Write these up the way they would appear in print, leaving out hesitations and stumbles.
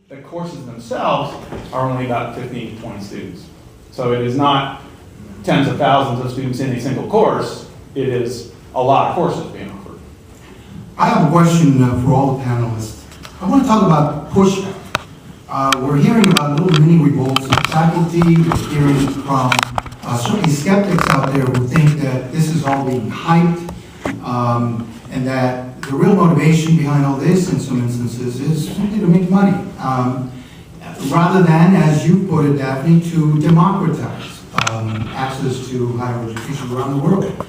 the courses themselves are only about 15 to 20 students. So it is not tens of thousands of students in a single course. It is a lot of courses being offered. I have a question for all the panelists. I want to talk about pushback. We're hearing about little mini revolts of faculty. We're hearing from certainly skeptics out there who think that this is all being hyped, and that the real motivation behind all this in some instances is simply to make money, rather than, as you put it, Daphne, to democratize access to higher education around the world.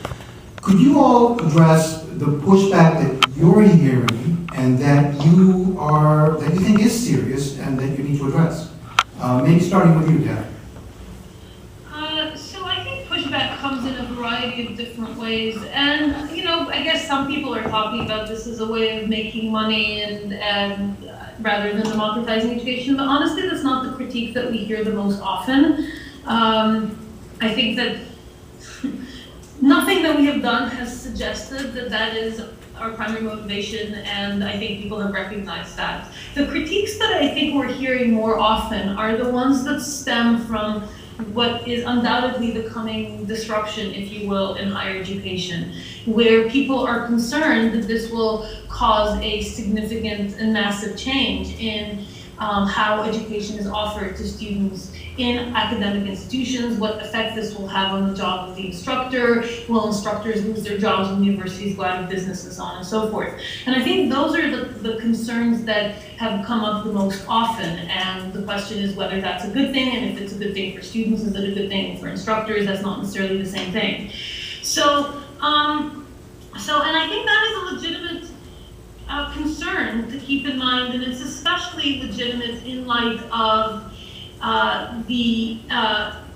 Could you all address the pushback that you're hearing and that you think is serious and that you need to address? Maybe starting with you, Daphne. So I think pushback comes in a variety of different ways, and I guess some people are talking about this as a way of making money and rather than democratizing education. But honestly, that's not the critique that we hear the most often. I think that nothing that we have done has suggested that that is our primary motivation, and I think people have recognized that. The critiques that I think we're hearing more often are the ones that stem from what is undoubtedly the coming disruption, if you will, in higher education, where people are concerned that this will cause a significant and massive change in how education is offered to students in academic institutions, what effect this will have on the job of the instructor, will instructors lose their jobs when universities go out of business, and so on and so forth. And I think those are the concerns that have come up the most often, and the question is whether that's a good thing, and if it's a good thing for students, is it a good thing for instructors? That's not necessarily the same thing. So and I think that is a legitimate concern to keep in mind, and it's especially legitimate in light of the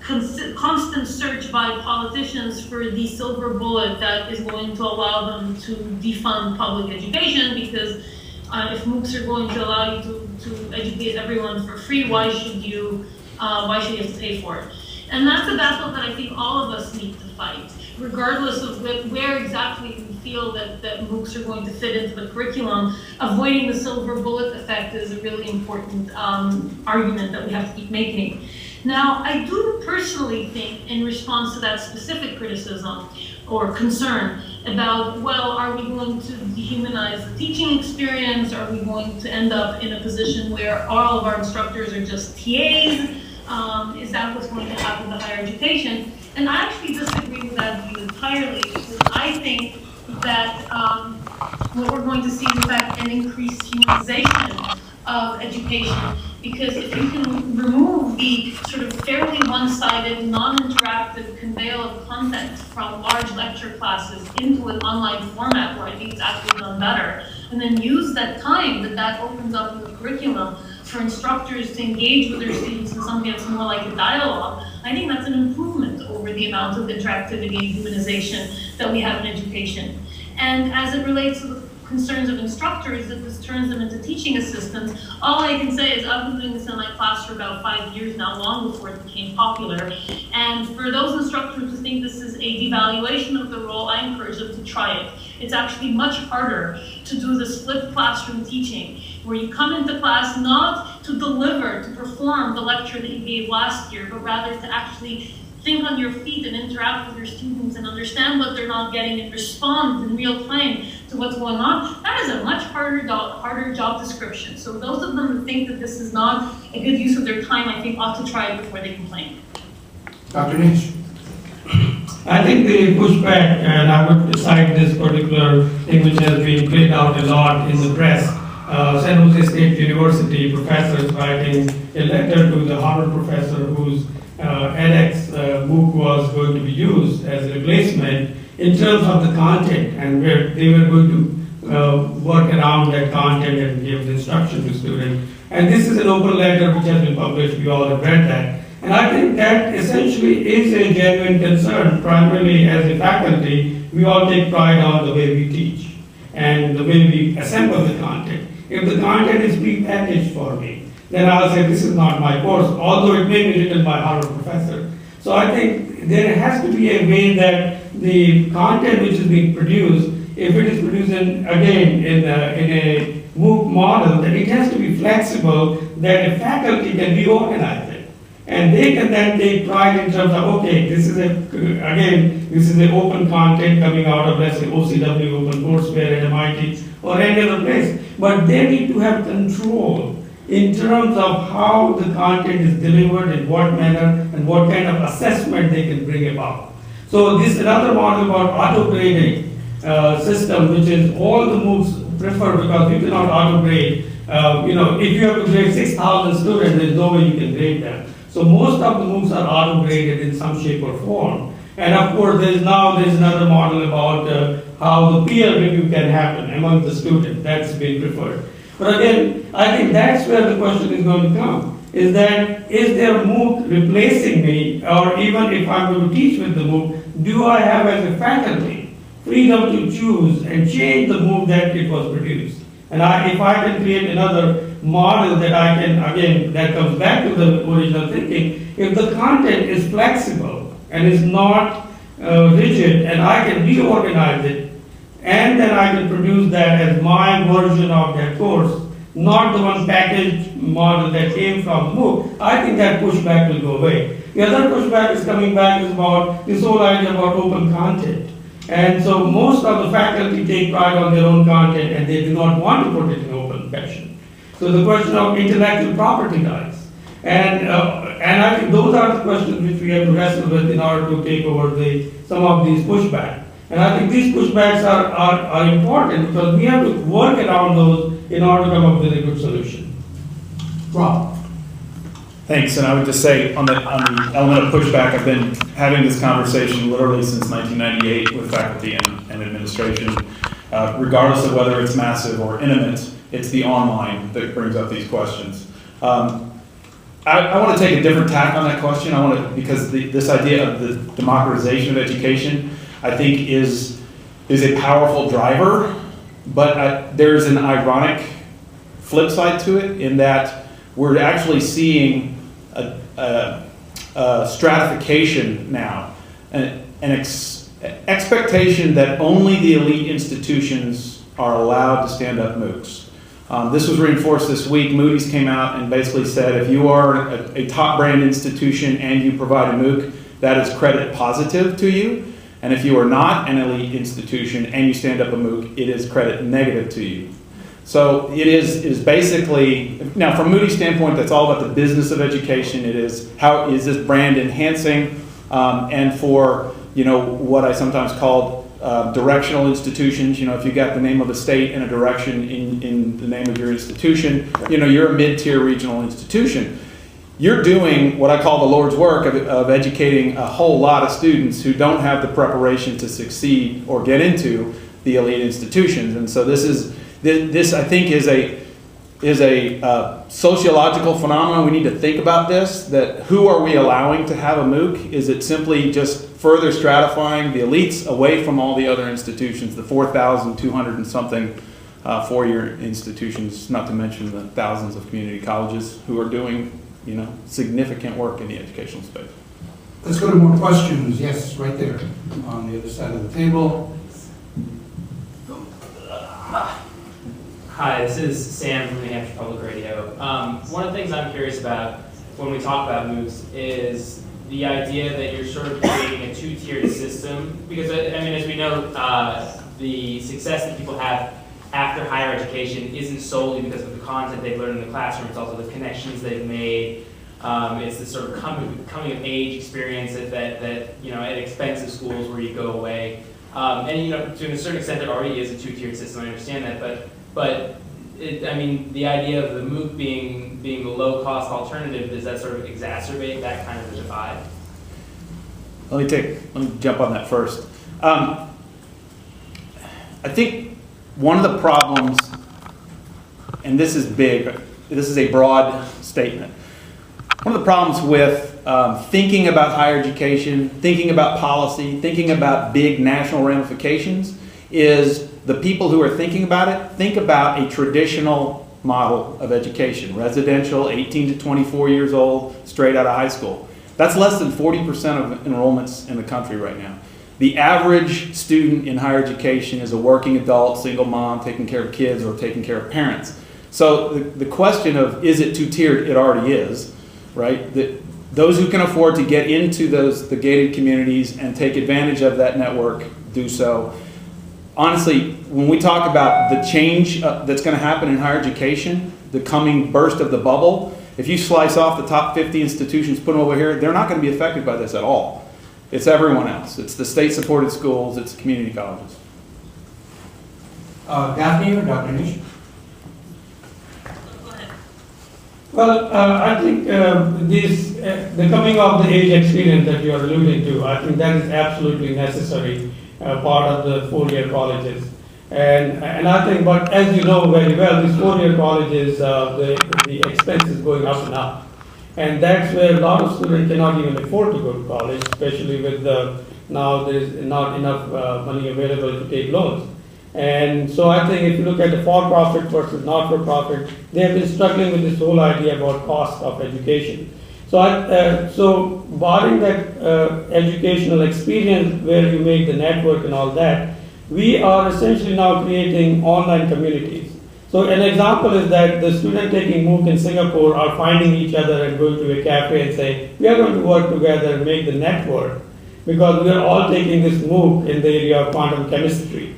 constant search by politicians for the silver bullet that is going to allow them to defund public education, because if MOOCs are going to allow you to educate everyone for free, why should you have to pay for it? And that's a battle that I think all of us need to fight, regardless of where exactly we feel that MOOCs are going to fit into the curriculum. Avoiding the silver bullet effect is a really important argument that we have to keep making. Now, I do personally think, in response to that specific criticism or concern about, well, are we going to dehumanize the teaching experience? Are we going to end up in a position where all of our instructors are just TAs? Is that what's going to happen to higher education? And I actually disagree with that view entirely, because I think that what we're going to see is, in fact, an increased humanization of education. Because if you can remove the sort of fairly one-sided, non-interactive conveyal of content from large lecture classes into an online format where I think it's actually done better, and then use that time that opens up in the curriculum for instructors to engage with their students in something that's more like a dialogue, I think that's an improvement over the amount of interactivity and humanization that we have in education. And as it relates to the concerns of instructors, that this turns them into teaching assistants, all I can say is I've been doing this in my class for about 5 years now, long before it became popular. And for those instructors who think this is a devaluation of the role, I encourage them to try it. It's actually much harder to do this flipped classroom teaching, where you come into class not to deliver, to perform the lecture that you gave last year, but rather to actually think on your feet and interact with your students and understand what they're not getting and respond in real time to what's going on. That is a much harder job description. So those of them who think that this is not a good use of their time, I think ought to try it before they complain. Dr. Nish. I think the pushback, and I would cite this particular thing which has been played out a lot in the press. San Jose State University professors writing a letter to the Harvard professor whose edX MOOC was going to be used as a replacement in terms of the content, and where they were going to work around that content and give the instruction to students. And this is an open letter which has been published. We all have read that. And I think that essentially is a genuine concern. Primarily as a faculty, we all take pride on the way we teach and the way we assemble the content. If the content is prepackaged for me, then I'll say this is not my course, although it may be written by a Harvard professor. So I think there has to be a way that the content which is being produced, if it is produced in a MOOC model, that it has to be flexible, that a faculty can reorganize it. And they can then take pride in terms of, okay, this is an open content coming out of, let's say, OCW, OpenCourseware at MIT, or any other place. But they need to have control in terms of how the content is delivered, in what manner, and what kind of assessment they can bring about. So this is another model about auto-grading system, which is all the MOOCs prefer, because you cannot auto-grade. If you have to grade 6,000 students, there's no way you can grade them. So most of the MOOCs are auto-graded in some shape or form. And of course, there's another model about how the peer review can happen among the students. That's been preferred. But again, I think that's where the question is going to come. Is there a MOOC replacing me, or even if I'm going to teach with the MOOC, do I have as a faculty freedom to choose and change the MOOC that it was produced? And if I can create another model that I can, again, that comes back to the original thinking, if the content is flexible and is not rigid, and I can reorganize it, and then I can produce that as my version of that course, not the one packaged model that came from MOOC, I think that pushback will go away. The other pushback is coming back is about this whole idea about open content. And so most of the faculty take pride on their own content, and they do not want to put it in open fashion. So the question of intellectual property rights. And I think those are the questions which we have to wrestle with in order to take over some of these pushbacks. And I think these pushbacks are important, because we have to work around those in order to come up with a good solution. Rob? Thanks, and I would just say on the element of pushback, I've been having this conversation literally since 1998 with faculty and administration. Regardless of whether it's massive or intimate, it's the online that brings up these questions. I want to take a different tack on that question. Because this idea of the democratization of education, I think is a powerful driver, but there's an ironic flip side to it, in that we're actually seeing a stratification now, an expectation that only the elite institutions are allowed to stand up MOOCs. This was reinforced this week. Moody's came out and basically said if you are a top brand institution and you provide a MOOC, that is credit positive to you. And if you are not an elite institution and you stand up a MOOC, it is credit negative to you. So it is basically, now from Moody's standpoint, that's all about the business of education. It is how is this brand enhancing, and for what I sometimes call directional institutions. If you got the name of a state and a direction in the name of your institution, you're a mid-tier regional institution. You're doing what I call the Lord's work of educating a whole lot of students who don't have the preparation to succeed or get into the elite institutions. And so this I think is a sociological phenomenon. We need to think about this, that who are we allowing to have a MOOC? Is it simply just further stratifying the elites away from all the other institutions, the 4,200 and something four-year institutions, not to mention the thousands of community colleges who are doing significant work in the educational space? Let's go to more questions. Yes, right there on the other side of the table. Hi, this is Sam from New Hampshire Public Radio. One of the things I'm curious about when we talk about MOOCs is the idea that you're sort of creating a two-tiered system, because as we know, the success that people have after higher education isn't solely because of the content they've learned in the classroom, it's also the connections they've made. It's the sort of coming of age experience that at expensive schools where you go away. And to a certain extent there already is a two-tiered system, I understand that, but the idea of the MOOC being the low-cost alternative, does that sort of exacerbate that kind of a divide? Let me jump on that first. I think one of the problems, and this is big, this is a broad statement. One of the problems with thinking about higher education, thinking about policy, thinking about big national ramifications is the people who are thinking about it think about a traditional model of education, residential, 18 to 24 years old, straight out of high school. That's less than 40% of enrollments in the country right now. The average student in higher education is a working adult, single mom, taking care of kids or taking care of parents. So the question of, is it two-tiered? It already is, right? Those who can afford to get into the gated communities and take advantage of that network do so. Honestly, when we talk about the change that's going to happen in higher education, the coming burst of the bubble, if you slice off the top 50 institutions, put them over here, they're not going to be affected by this at all. It's everyone else. It's the state-supported schools, it's community colleges. Daphne or Dr. Nish? Well, I think the coming of the age experience that you are alluding to, I think that is absolutely necessary part of the four-year colleges. And I think, but as you know very well, these four-year colleges, the expense is going up and up. And that's where a lot of students cannot even afford to go to college, especially with now there's not enough money available to take loans. And so I think if you look at the for-profit versus not-for-profit, they have been struggling with this whole idea about cost of education. So barring that educational experience where you make the network and all that, we are essentially now creating online communities. So an example is that the student taking MOOC in Singapore are finding each other and going to a cafe and say, we are going to work together and make the network because we are all taking this MOOC in the area of quantum chemistry.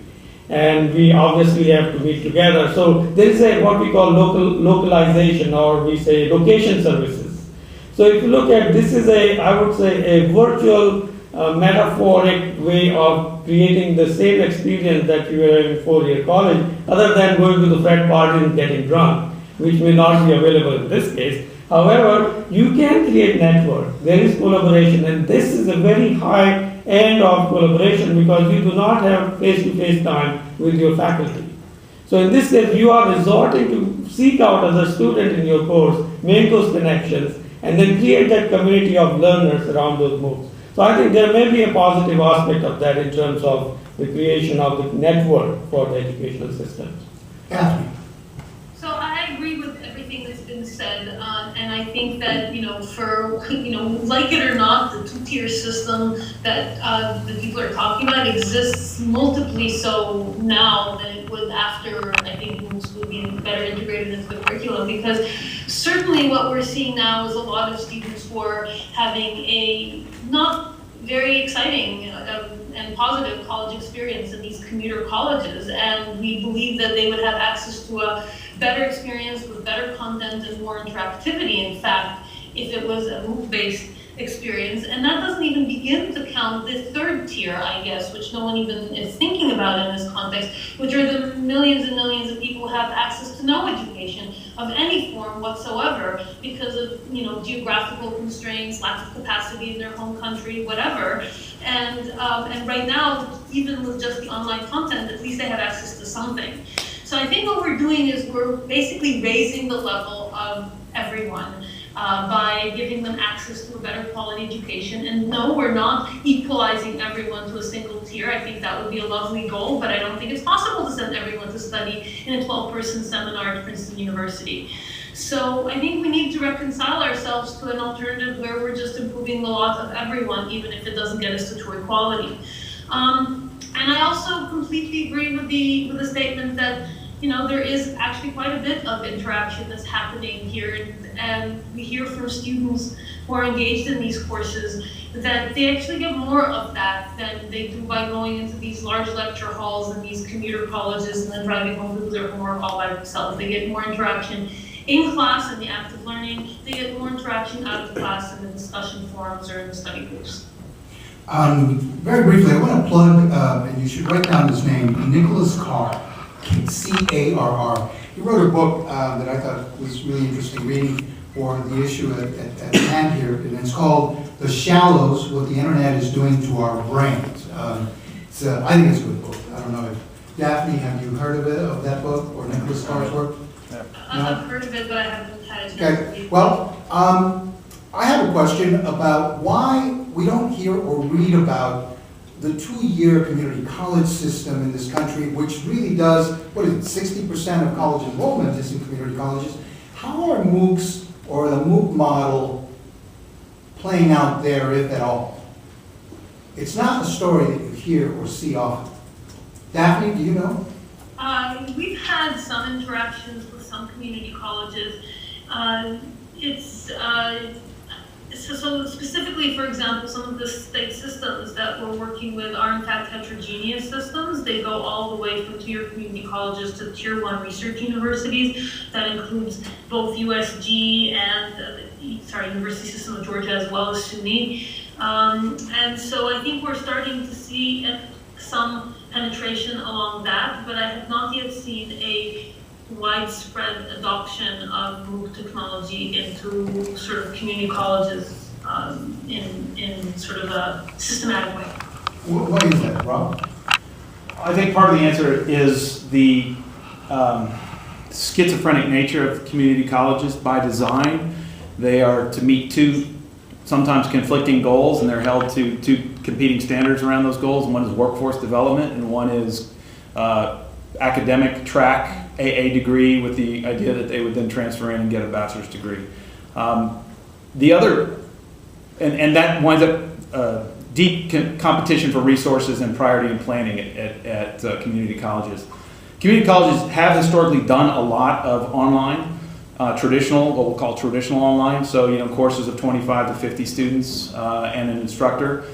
And we obviously have to meet together. So there is what we call localization, or we say location services. So if you look at this is I would say a virtual metaphoric way of creating the same experience that you were in four-year college, other than going to the frat party and getting drunk, which may not be available in this case. However, you can create network. There is collaboration, and this is a very high end of collaboration because you do not have face-to-face time with your faculty. So in this case, you are resorting to seek out as a student in your course, make those connections, and then create that community of learners around those MOOCs. So I think there may be a positive aspect of that in terms of the creation of the network for the educational system. Daphne? So I agree with everything that's been said, and I think that, for, like it or not, the two-tier system that the people are talking about exists multiply so now than it would after, I think, MOOCs would be better integrated into the curriculum, because certainly what we're seeing now is a lot of students who are having a not very exciting and positive college experience in these commuter colleges, and we believe that they would have access to a better experience with better content and more interactivity, in fact, if it was a MOOC-based experience. And that doesn't even begin to count the third tier, I guess, which no one even is thinking about in this context, which are the millions and millions of people who have access to no education of any form whatsoever because of, geographical constraints, lack of capacity in their home country, whatever. And right now, even with just the online content, at least they have access to something. So I think what we're doing is we're basically raising the level of everyone by giving them access to a better quality education. And no, we're not equalizing everyone to a single tier. I think that would be a lovely goal, but I don't think it's possible to send everyone to study in a 12-person seminar at Princeton University. So I think we need to reconcile ourselves to an alternative where we're just improving the lot of everyone, even if it doesn't get us to true equality. And I also completely agree with the statement that there is actually quite a bit of interaction that's happening here, and we hear from students who are engaged in these courses that they actually get more of that than they do by going into these large lecture halls and these commuter colleges and then driving home to do their homework all by themselves. They get more interaction in class in the active learning. They get more interaction out of class in the discussion forums or in the study groups. Very briefly, I want to plug, and you should write down his name, Nicholas Carr, C-A-R-R. He wrote a book that I thought was really interesting reading for the issue at hand here, and it's called The Shallows, What the Internet is Doing to Our Brains. I think it's a good book. I don't know if, Daphne, have you heard of that book, or Nicholas Carr's work? Yeah. I've heard of it, but I haven't had a chance to read it. Well, I have a question about why we don't hear or read about the 2-year community college system in this country, which really does, 60% of college enrollment is in community colleges. How are MOOCs or the MOOC model playing out there, if at all? It's not a story that you hear or see often. Daphne, do you know? We've had some interactions with some community colleges. So specifically, for example, some of the state systems that we're working with are in fact heterogeneous systems. They go all the way from tier community colleges to tier 1 research universities. That includes both USG and University System of Georgia, as well as SUNY. And so I think we're starting to see some penetration along that, but I have not yet seen a widespread adoption of MOOC technology into sort of community colleges in sort of a systematic way. Why is that, Rob? I think part of the answer is the schizophrenic nature of community colleges. By design, they are to meet two sometimes conflicting goals, and they're held to two competing standards around those goals. One is workforce development, and one is academic track, AA degree, with the idea that they would then transfer in and get a bachelor's degree. The other, and that winds up deep competition for resources and priority and planning at community colleges. Community colleges have historically done a lot of online, traditional, what we'll call traditional online. So, courses of 25 to 50 students and an instructor.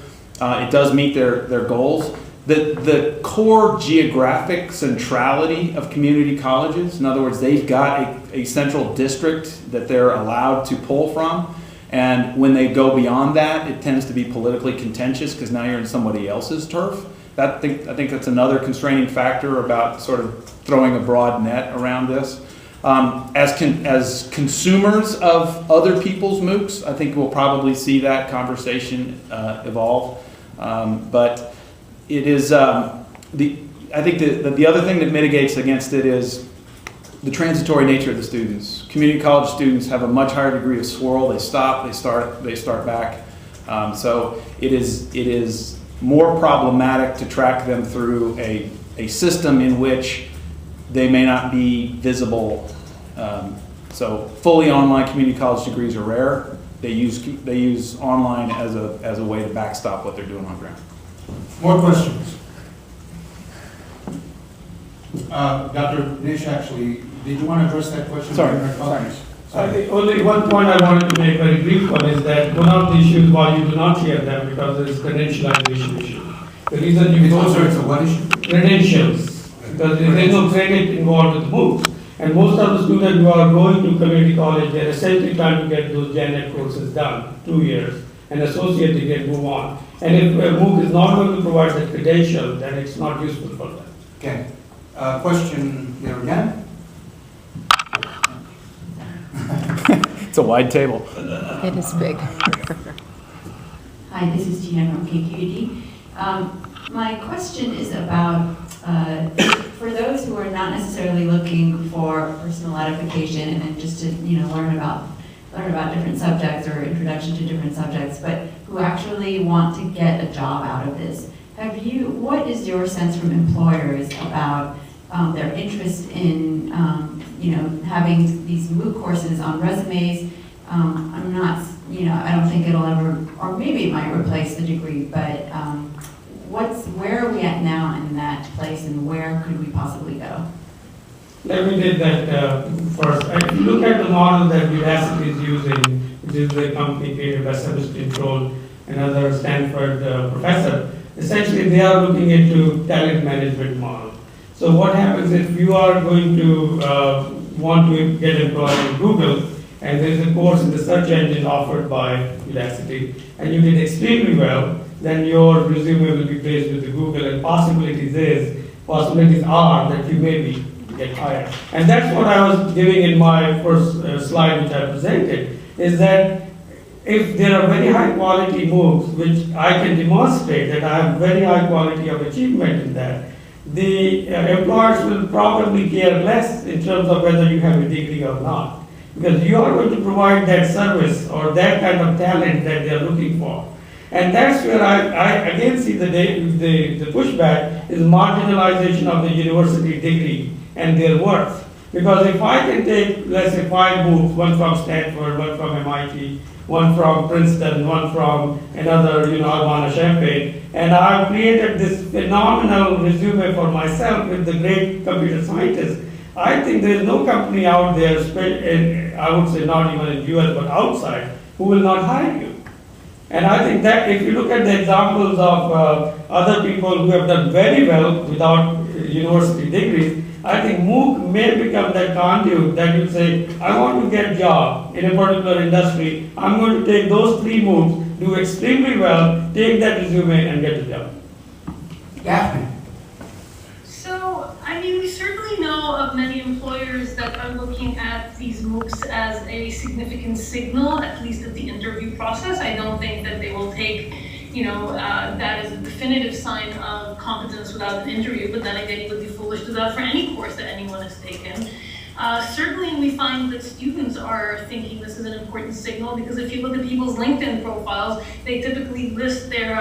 It does meet their goals. The core geographic centrality of community colleges, in other words, they've got a central district that they're allowed to pull from. And when they go beyond that, it tends to be politically contentious because now you're in somebody else's turf. I think that's another constraining factor about sort of throwing a broad net around this. As consumers of other people's MOOCs, I think we'll probably see that conversation evolve. But it is I think the other thing that mitigates against it is the transitory nature of the students. Community college students have a much higher degree of swirl. They stop, they start back. So it is more problematic to track them through a system in which they may not be visible. So fully online community college degrees are rare. They use online as a way to backstop what they're doing on ground. More questions? Dr. Nish, actually, did you want to address that question? Sorry. Only one point I wanted to make, very brief one, is that one of the issues why you do not hear them because there is credentialization issue. The reason you go it's a what issue? Credentials, because there is no credit involved with MOOCs. And most of the students who are going to community college, they're essentially trying to get those Gen courses done, 2 years, and associate degree and move on. And if a MOOC is not going to provide the credential, then it's not useful for them. Okay. Question here again. It's a wide table. It is big. Hi, this is Gina from KQED. My question is about, for those who are not necessarily looking for personal edification and just to learn about different subjects or introduction to different subjects, but who actually want to get a job out of this. What is your sense from employers about their interest in having these MOOC courses on resumes? I'm not, I don't think it'll ever, or maybe it might replace the degree, but where are we at now in that place, and where could we possibly go? Let me take that first. If you look at the model that Udacity is using, which is the company created by Sebastian Troll, another Stanford professor, essentially they are looking into talent management model. So what happens if you are going to want to get employed in Google, and there is a course in the search engine offered by Udacity, and you did extremely well, then your resume will be placed with the Google, and possibilities are that you maybe get hired. And that's what I was giving in my first slide, which I presented, is that if there are very high quality MOOCs, which I can demonstrate that I have very high quality of achievement in that, the employers will probably care less in terms of whether you have a degree or not, because you are going to provide that service or that kind of talent that they are looking for. And that's where I again see the pushback is marginalization of the university degree and their worth. Because if I can take, let's say, 5 MOOCs, one from Stanford, one from MIT, one from Princeton, one from another, Urbana-Champaign, and I've created this phenomenal resume for myself with the great computer scientists, I think there is no company out there, I would say not even in US, but outside, who will not hire you. And I think that if you look at the examples of other people who have done very well without university degrees, I think MOOC may become that conduit that you say, I want to get a job in a particular industry, I'm going to take those 3 MOOCs, do extremely well, take that resume and get a job. Daphne? So, I mean, we certainly know of many employers that are looking at these MOOCs as a significant signal, at least at the interview process. I don't think that they will take, that as a definitive sign of competence without an interview, but then again, you would be foolish to do that for any course that anyone has taken. Certainly, we find that students are thinking this is an important signal because if you look at people's LinkedIn profiles, they typically list their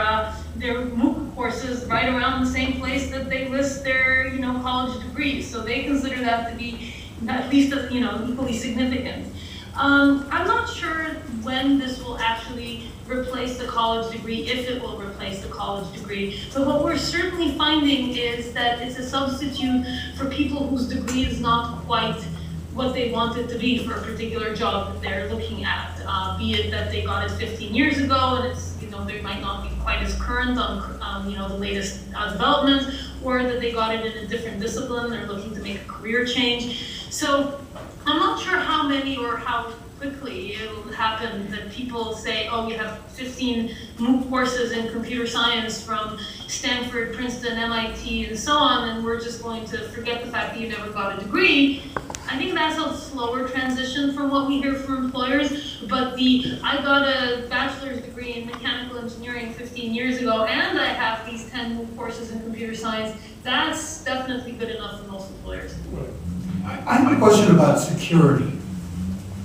MOOC courses right around the same place that they list their, college degrees. So they consider that to be at least, equally significant. I'm not sure when this will actually replace the college degree, if it will replace the college degree. But what we're certainly finding is that it's a substitute for people whose degree is not quite what they want it to be for a particular job that they're looking at. Be it that they got it 15 years ago and it's, they might not be quite as current on, the latest developments, or that they got it in a different discipline, they're looking to make a career change. So I'm not sure how many or how quickly it will happen that people say, oh, we have 15 MOOC courses in computer science from Stanford, Princeton, MIT, and so on, and we're just going to forget the fact that you never got a degree. I think that's a slower transition from what we hear from employers, but I got a bachelor's degree in mechanical engineering 15 years ago, and I have these 10 MOOC courses in computer science, that's definitely good enough for most employers. I have a question about security.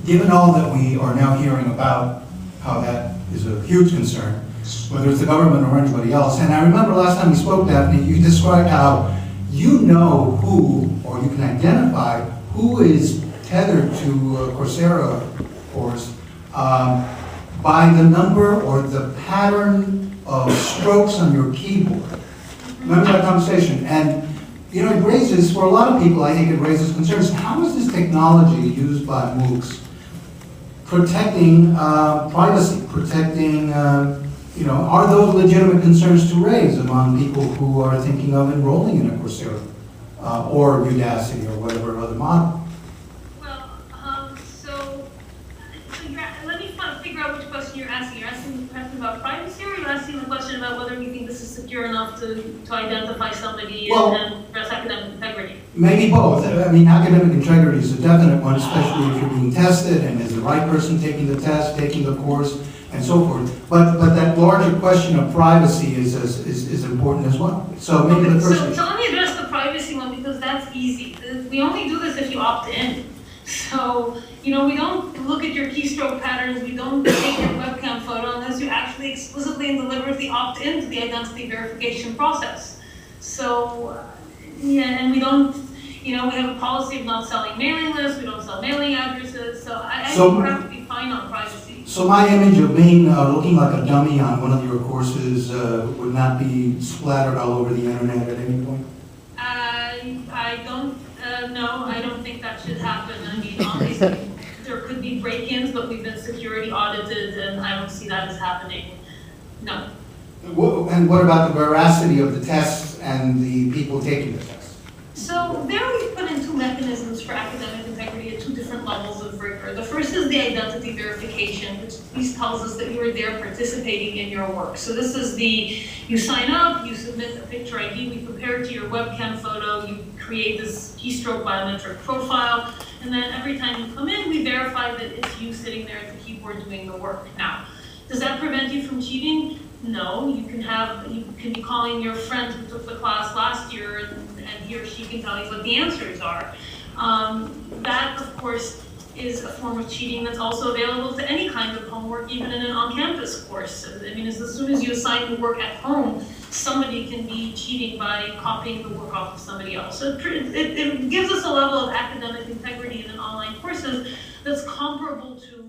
Given all that we are now hearing about how that is a huge concern, whether it's the government or anybody else, and I remember last time we spoke, Daphne, you described how you know who, or you can identify who is tethered to a Coursera course by the number or the pattern of strokes on your keyboard. Remember that conversation? And it raises, for a lot of people, I think it raises concerns. How is this technology used by MOOCs protecting privacy, protecting, are those legitimate concerns to raise among people who are thinking of enrolling in a Coursera or Udacity or whatever other model? Well, let me figure out which question you're asking. You're asking the question about privacy, or you're asking the question about whether we think this is secure enough to identify somebody and address academic integrity? Maybe both. I mean, academic integrity is a definite one, especially if you're being tested and is the right person taking the test, taking the course, and so forth. But that larger question of privacy is important as well. So maybe the first. So let me address the privacy one because that's easy. We only do this if you opt in. So, we don't look at your keystroke patterns, we don't take your webcam photo unless you actually explicitly and deliberately opt into the identity verification process. So, and we don't, we have a policy of not selling mailing lists, we don't sell mailing addresses, so I think we're going to be fine on privacy. So my image of being looking like a dummy on one of your courses would not be splattered all over the internet at any point? I don't think that should happen. I mean, obviously, there could be break-ins, but we've been security audited, and I don't see that as happening. No. And what about the veracity of the tests and the people taking the tests? So there we've put in 2 mechanisms for academic integrity at 2 different levels of rigor. The first is the identity verification, which at least tells us that you are there participating in your work. So this is you sign up, you submit a picture ID, we compare it to your webcam photo, you create this keystroke biometric profile, and then every time you come in, we verify that it's you sitting there at the keyboard doing the work. Now, does that prevent you from cheating? No, you can be calling your friend who took the class last year and he or she can tell you what the answers are. That, of course, is a form of cheating that's also available to any kind of homework, even in an on-campus course. I mean, as soon as you assign the work at home somebody can be cheating by copying the work off of somebody else. So it gives us a level of academic integrity in an online courses that's comparable to